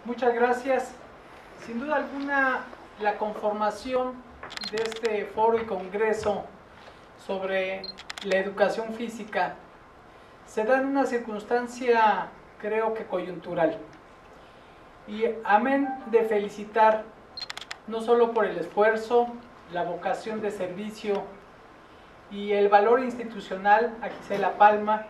Muchas gracias. Sin duda alguna, la conformación de este foro y congreso sobre la educación física se da en una circunstancia, creo que coyuntural. Y amén de felicitar no solo por el esfuerzo, la vocación de servicio y el valor institucional a Gisela Palma,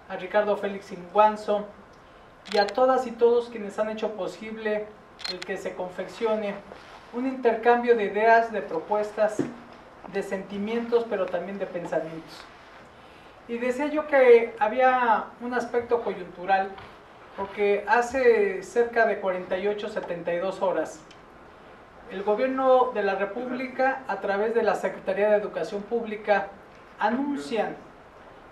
a Ricardo Félix Inguanzo y a todas y todos quienes han hecho posible el que se confeccione un intercambio de ideas, de propuestas, de sentimientos, pero también de pensamientos. Y decía yo que había un aspecto coyuntural, porque hace cerca de 48, 72 horas, el gobierno de la República, a través de la Secretaría de Educación Pública, anuncian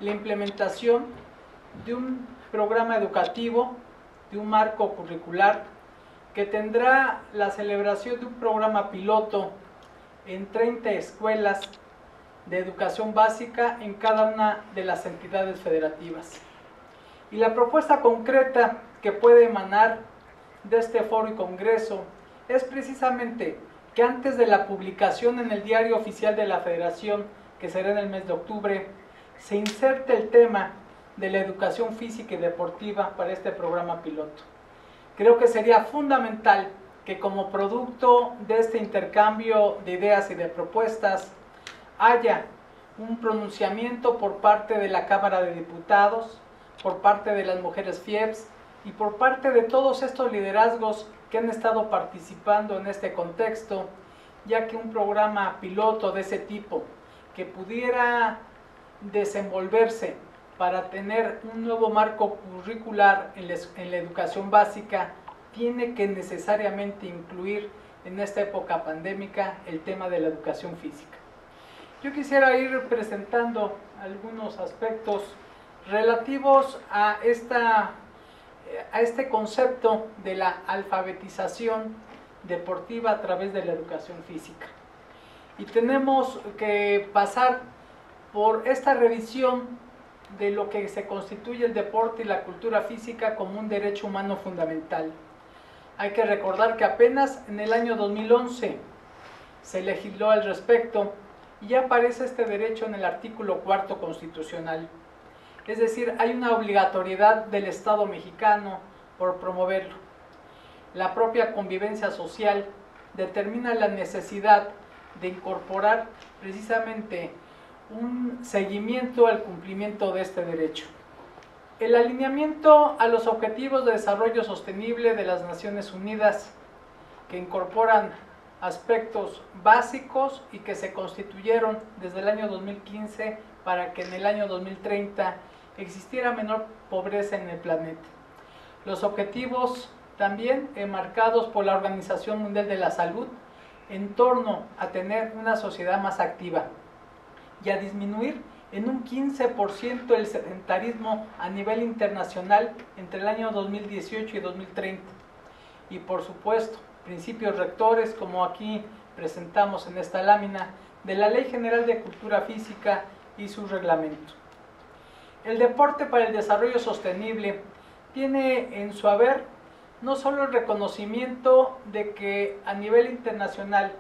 la implementación de un programa educativo, de un marco curricular, que tendrá la celebración de un programa piloto en 30 escuelas de educación básica en cada una de las entidades federativas. Y la propuesta concreta que puede emanar de este foro y congreso es precisamente que antes de la publicación en el Diario Oficial de la Federación, que será en el mes de octubre, se inserte el tema de la educación física y deportiva para este programa piloto. Creo que sería fundamental que como producto de este intercambio de ideas y de propuestas haya un pronunciamiento por parte de la Cámara de Diputados, por parte de las mujeres FIEPS y por parte de todos estos liderazgos que han estado participando en este contexto, ya que un programa piloto de ese tipo que pudiera desenvolverse para tener un nuevo marco curricular en la educación básica tiene que necesariamente incluir en esta época pandémica el tema de la educación física. Yo quisiera ir presentando algunos aspectos relativos a este concepto de la alfabetización deportiva a través de la educación física. Y tenemos que pasar por esta revisión de lo que se constituye el deporte y la cultura física como un derecho humano fundamental. Hay que recordar que apenas en el año 2011 se legisló al respecto y ya aparece este derecho en el artículo 4 constitucional. Es decir, hay una obligatoriedad del Estado mexicano por promoverlo. La propia convivencia social determina la necesidad de incorporar precisamente un seguimiento al cumplimiento de este derecho. El alineamiento a los Objetivos de Desarrollo Sostenible de las Naciones Unidas, que incorporan aspectos básicos y que se constituyeron desde el año 2015 para que en el año 2030 existiera menor pobreza en el planeta. Los objetivos también marcados por la Organización Mundial de la Salud en torno a tener una sociedad más activa y a disminuir en un 15% el sedentarismo a nivel internacional entre el año 2018 y 2030. Y por supuesto, principios rectores, como aquí presentamos en esta lámina, de la Ley General de Cultura Física y su reglamento. El deporte para el desarrollo sostenible tiene en su haber no solo el reconocimiento de que a nivel internacional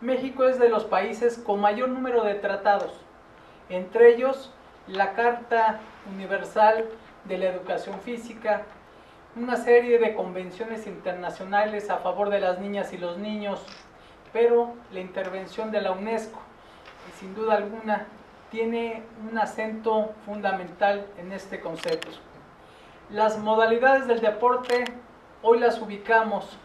México es de los países con mayor número de tratados, entre ellos la Carta Universal de la Educación Física, una serie de convenciones internacionales a favor de las niñas y los niños, pero la intervención de la UNESCO, y sin duda alguna, tiene un acento fundamental en este concepto. Las modalidades del deporte hoy las ubicamos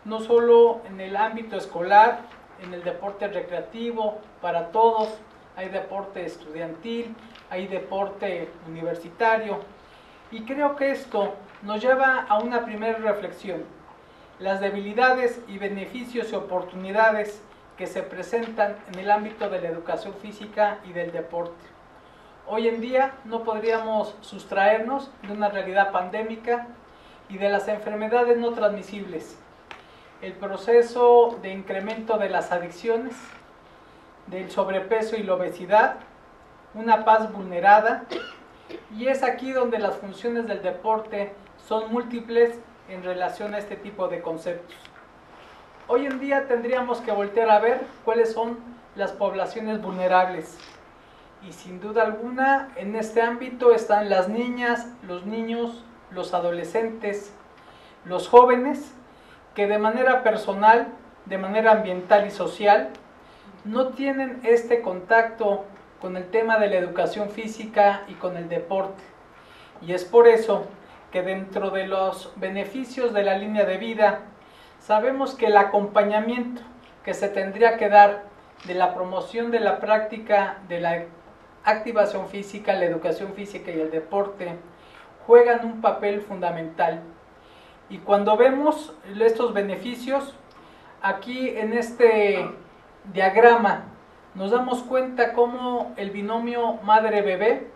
no solo en el ámbito escolar, en el deporte recreativo para todos, hay deporte estudiantil, hay deporte universitario, y creo que esto nos lleva a una primera reflexión: las debilidades y beneficios y oportunidades que se presentan en el ámbito de la educación física y del deporte. Hoy en día no podríamos sustraernos de una realidad pandémica y de las enfermedades no transmisibles, el proceso de incremento de las adicciones, del sobrepeso y la obesidad, una paz vulnerada, y es aquí donde las funciones del deporte son múltiples en relación a este tipo de conceptos. Hoy en día tendríamos que voltear a ver cuáles son las poblaciones vulnerables. Y sin duda alguna, en este ámbito están las niñas, los niños, los adolescentes, los jóvenes, que de manera personal, de manera ambiental y social, no tienen este contacto con el tema de la educación física y con el deporte. Y es por eso que dentro de los beneficios de la línea de vida, sabemos que el acompañamiento que se tendría que dar de la promoción de la práctica de la activación física, la educación física y el deporte juegan un papel fundamental. Y cuando vemos estos beneficios, aquí en este diagrama nos damos cuenta cómo el binomio madre-bebé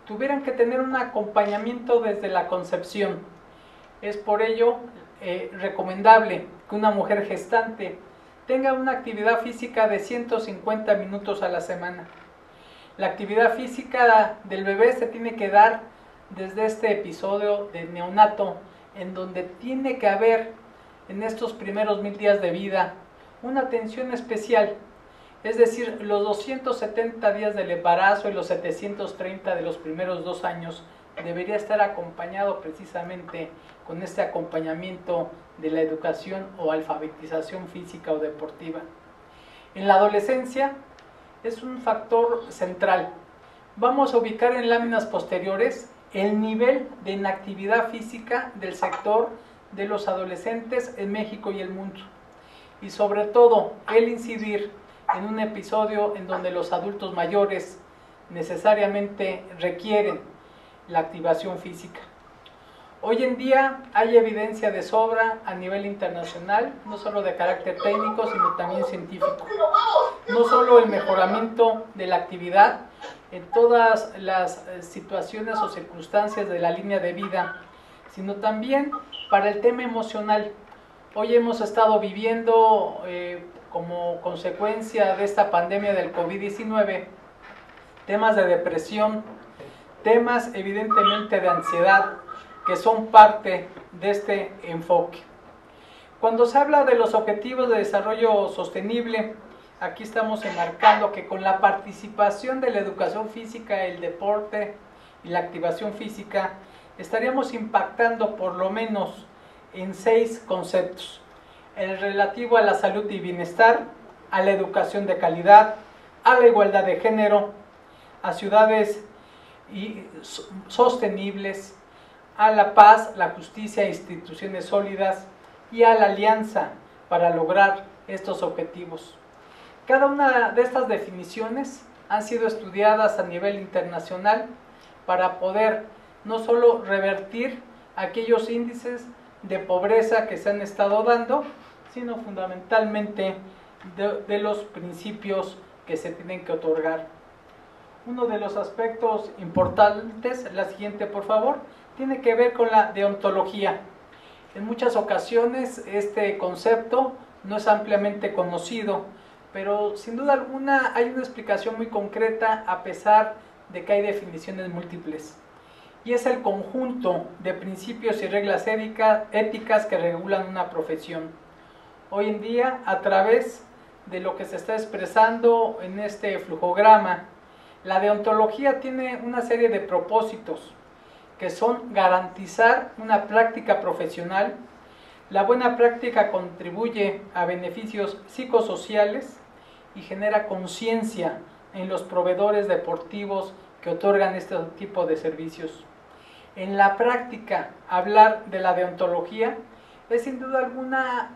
tuvieran que tener un acompañamiento desde la concepción. Es por ello recomendable que una mujer gestante tenga una actividad física de 150 minutos a la semana. La actividad física del bebé se tiene que dar desde este episodio de neonato, en donde tiene que haber en estos primeros 1000 días de vida una atención especial, es decir, los 270 días del embarazo y los 730 de los primeros 2 años debería estar acompañado precisamente con este acompañamiento de la educación o alfabetización física o deportiva. En la adolescencia es un factor central. Vamos a ubicar en láminas posteriores el nivel de inactividad física del sector de los adolescentes en México y el mundo. Y sobre todo, el incidir en un episodio en donde los adultos mayores necesariamente requieren la activación física. Hoy en día hay evidencia de sobra a nivel internacional, no solo de carácter técnico, sino también científico. No solo el mejoramiento de la actividad en todas las situaciones o circunstancias de la línea de vida, sino también para el tema emocional. Hoy hemos estado viviendo como consecuencia de esta pandemia del COVID-19 temas de depresión, temas evidentemente de ansiedad, que son parte de este enfoque. Cuando se habla de los objetivos de desarrollo sostenible, aquí estamos enmarcando que con la participación de la educación física, el deporte y la activación física, estaríamos impactando por lo menos en 6 conceptos. El relativo a la salud y bienestar, a la educación de calidad, a la igualdad de género, a ciudades sostenibles, a la paz, la justicia e instituciones sólidas y a la alianza para lograr estos objetivos. Cada una de estas definiciones han sido estudiadas a nivel internacional para poder no solo revertir aquellos índices de pobreza que se han estado dando, sino fundamentalmente de los principios que se tienen que otorgar. Uno de los aspectos importantes, la siguiente por favor, tiene que ver con la deontología. En muchas ocasiones este concepto no es ampliamente conocido, pero sin duda alguna hay una explicación muy concreta a pesar de que hay definiciones múltiples. Y es el conjunto de principios y reglas éticas que regulan una profesión. Hoy en día, a través de lo que se está expresando en este flujograma, la deontología tiene una serie de propósitos que son garantizar una práctica profesional. La buena práctica contribuye a beneficios psicosociales y genera conciencia en los proveedores deportivos que otorgan este tipo de servicios. En la práctica, hablar de la deontología es sin duda alguna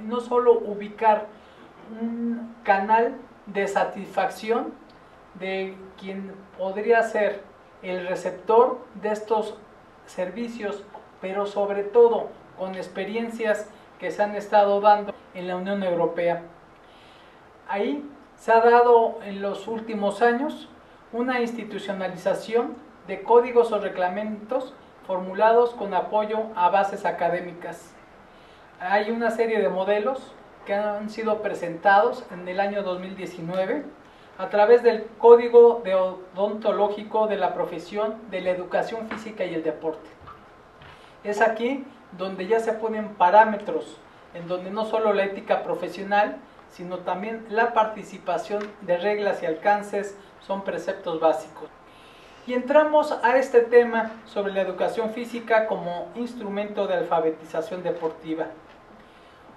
no solo ubicar un canal de satisfacción de quien podría ser el receptor de estos servicios, pero sobre todo con experiencias que se han estado dando en la Unión Europea. Ahí se ha dado en los últimos años una institucionalización de códigos o reglamentos formulados con apoyo a bases académicas. Hay una serie de modelos que han sido presentados en el año 2019 a través del Código Deontológico de la Profesión de la Educación Física y el Deporte. Es aquí donde ya se ponen parámetros, en donde no solo la ética profesional, sino también la participación de reglas y alcances son preceptos básicos. Y entramos a este tema sobre la educación física como instrumento de alfabetización deportiva.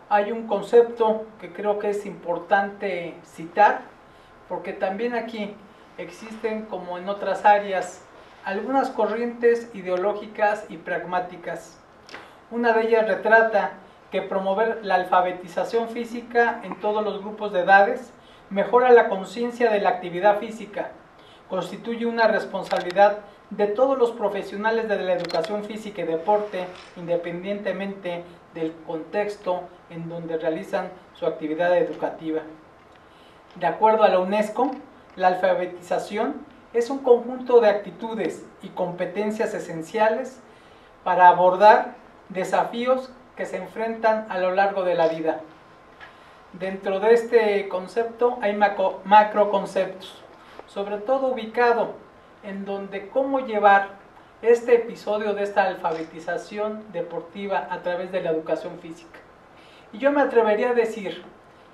Hay un concepto que creo que es importante citar, porque también aquí existen, como en otras áreas, algunas corrientes ideológicas y pragmáticas. Una de ellas retrata que promover la alfabetización física en todos los grupos de edades mejora la conciencia de la actividad física, constituye una responsabilidad de todos los profesionales de la educación física y deporte, independientemente del contexto en donde realizan su actividad educativa. De acuerdo a la UNESCO, la alfabetización es un conjunto de actitudes y competencias esenciales para abordar desafíos que se enfrentan a lo largo de la vida. Dentro de este concepto hay macroconceptos, sobre todo ubicado en donde cómo llevar este episodio de esta alfabetización deportiva a través de la educación física. Y yo me atrevería a decir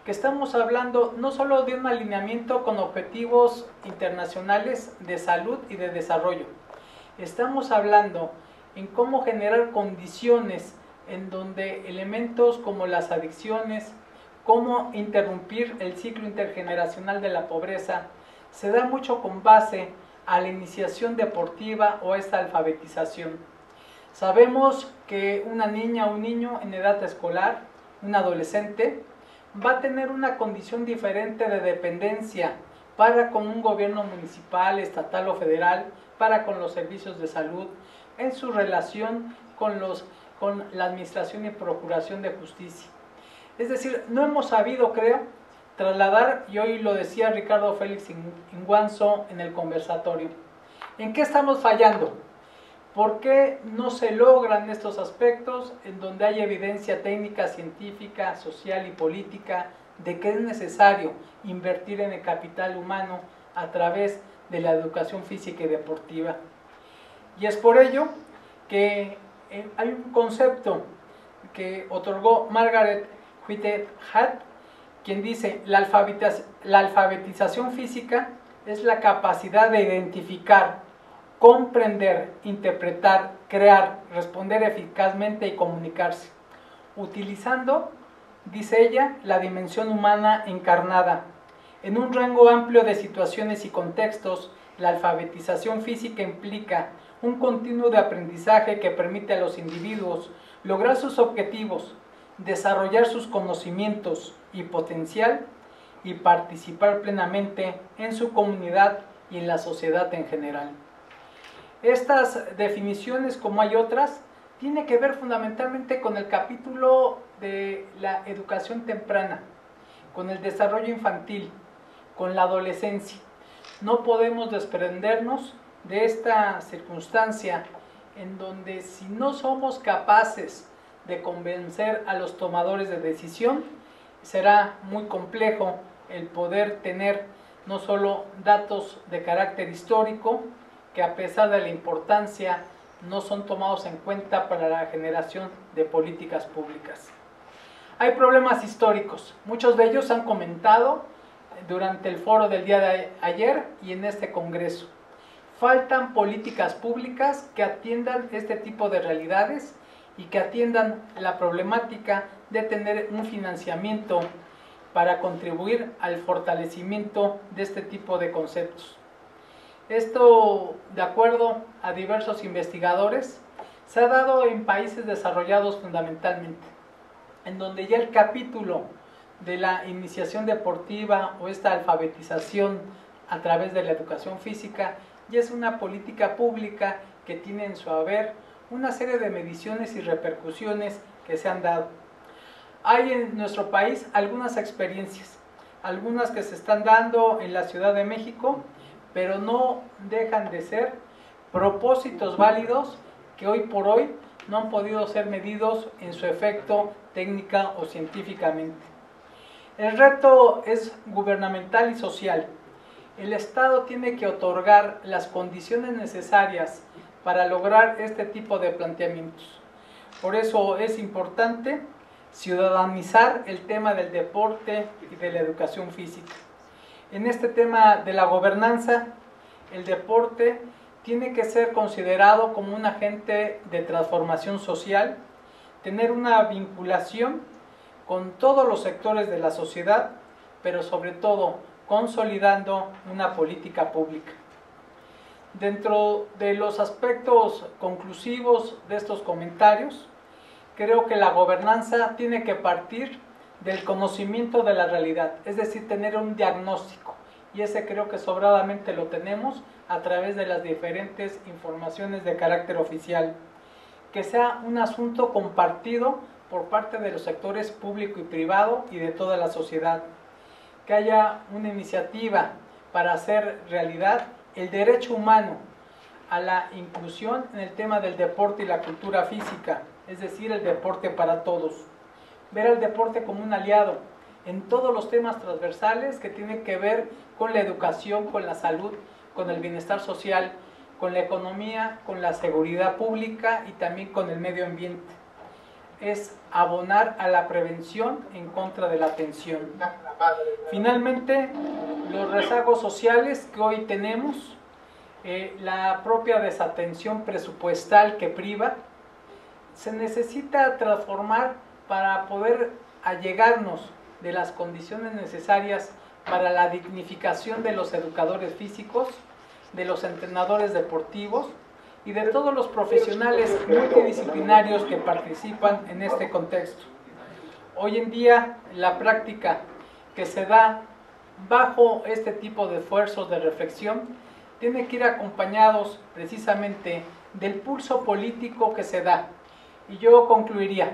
que estamos hablando no solo de un alineamiento con objetivos internacionales de salud y de desarrollo, estamos hablando en cómo generar condiciones en donde elementos como las adicciones, cómo interrumpir el ciclo intergeneracional de la pobreza, se da mucho con base a la iniciación deportiva o esta alfabetización. Sabemos que una niña o un niño en edad escolar, un adolescente, va a tener una condición diferente de dependencia para con un gobierno municipal, estatal o federal, para con los servicios de salud, en su relación con la administración y procuración de justicia. Es decir, no hemos sabido, creo, trasladar, y hoy lo decía Ricardo Félix Inguanzo en el conversatorio, ¿en qué estamos fallando? ¿Por qué no se logran estos aspectos en donde hay evidencia técnica, científica, social y política de que es necesario invertir en el capital humano a través de la educación física y deportiva? Y es por ello que hay un concepto que otorgó Margaret Whitehead, quien dice: la alfabetización física es la capacidad de identificar, comprender, interpretar, crear, responder eficazmente y comunicarse, utilizando, dice ella, la dimensión humana encarnada. En un rango amplio de situaciones y contextos, la alfabetización física implica un continuo de aprendizaje que permite a los individuos lograr sus objetivos, desarrollar sus conocimientos y potencial y participar plenamente en su comunidad y en la sociedad en general. Estas definiciones, como hay otras, tienen que ver fundamentalmente con el capítulo de la educación temprana, con el desarrollo infantil, con la adolescencia. No podemos desprendernos de esta circunstancia en donde si no somos capaces de convencer a los tomadores de decisión, será muy complejo el poder tener no solo datos de carácter histórico, que a pesar de la importancia no son tomados en cuenta para la generación de políticas públicas. Hay problemas históricos, muchos de ellos han comentado durante el foro del día de ayer y en este congreso. Faltan políticas públicas que atiendan este tipo de realidades y que atiendan la problemática de tener un financiamiento para contribuir al fortalecimiento de este tipo de conceptos. Esto, de acuerdo a diversos investigadores, se ha dado en países desarrollados fundamentalmente, en donde ya el capítulo de la iniciación deportiva o esta alfabetización a través de la educación física ya es una política pública que tiene en su haber una serie de mediciones y repercusiones que se han dado. Hay en nuestro país algunas experiencias, algunas que se están dando en la Ciudad de México, pero no dejan de ser propósitos válidos que hoy por hoy no han podido ser medidos en su efecto técnica o científicamente. El reto es gubernamental y social. El Estado tiene que otorgar las condiciones necesarias para lograr este tipo de planteamientos. Por eso es importante ciudadanizar el tema del deporte y de la educación física. En este tema de la gobernanza, el deporte tiene que ser considerado como un agente de transformación social, tener una vinculación con todos los sectores de la sociedad, pero sobre todo consolidando una política pública. Dentro de los aspectos conclusivos de estos comentarios, creo que la gobernanza tiene que partir del conocimiento de la realidad, es decir, tener un diagnóstico, y ese creo que sobradamente lo tenemos a través de las diferentes informaciones de carácter oficial. Que sea un asunto compartido por parte de los sectores público y privado y de toda la sociedad. Que haya una iniciativa para hacer realidad el derecho humano a la inclusión en el tema del deporte y la cultura física, es decir, el deporte para todos. Ver al deporte como un aliado en todos los temas transversales que tienen que ver con la educación, con la salud, con el bienestar social, con la economía, con la seguridad pública y también con el medio ambiente. Es abonar a la prevención en contra de la tensión. Finalmente, los rezagos sociales que hoy tenemos, la propia desatención presupuestal que priva, se necesita transformar para poder allegarnos de las condiciones necesarias para la dignificación de los educadores físicos, de los entrenadores deportivos y de todos los profesionales multidisciplinarios que participan en este contexto. Hoy en día, la práctica que se da bajo este tipo de esfuerzos de reflexión tiene que ir acompañados precisamente del pulso político que se da. Y yo concluiría,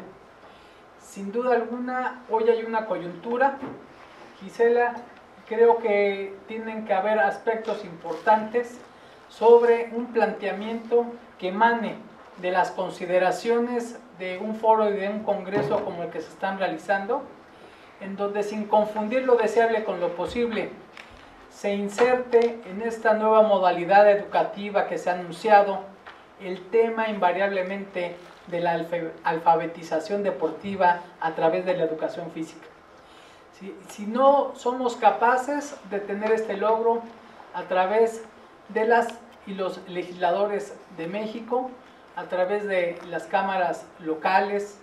sin duda alguna, hoy hay una coyuntura, Gisela, creo que tienen que haber aspectos importantes sobre un planteamiento que emane de las consideraciones de un foro y de un congreso como el que se están realizando, en donde sin confundir lo deseable con lo posible, se inserte en esta nueva modalidad educativa que se ha anunciado el tema invariablemente de la alfabetización deportiva a través de la educación física. Si no somos capaces de tener este logro a través de las y los legisladores de México, a través de las cámaras locales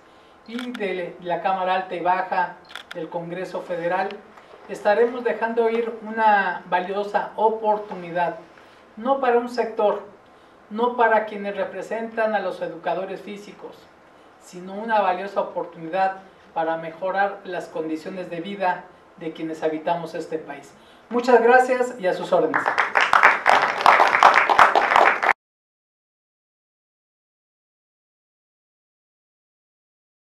y de la Cámara Alta y Baja del Congreso Federal, estaremos dejando ir una valiosa oportunidad, no para un sector, no para quienes representan a los educadores físicos, sino una valiosa oportunidad para mejorar las condiciones de vida de quienes habitamos este país. Muchas gracias y a sus órdenes.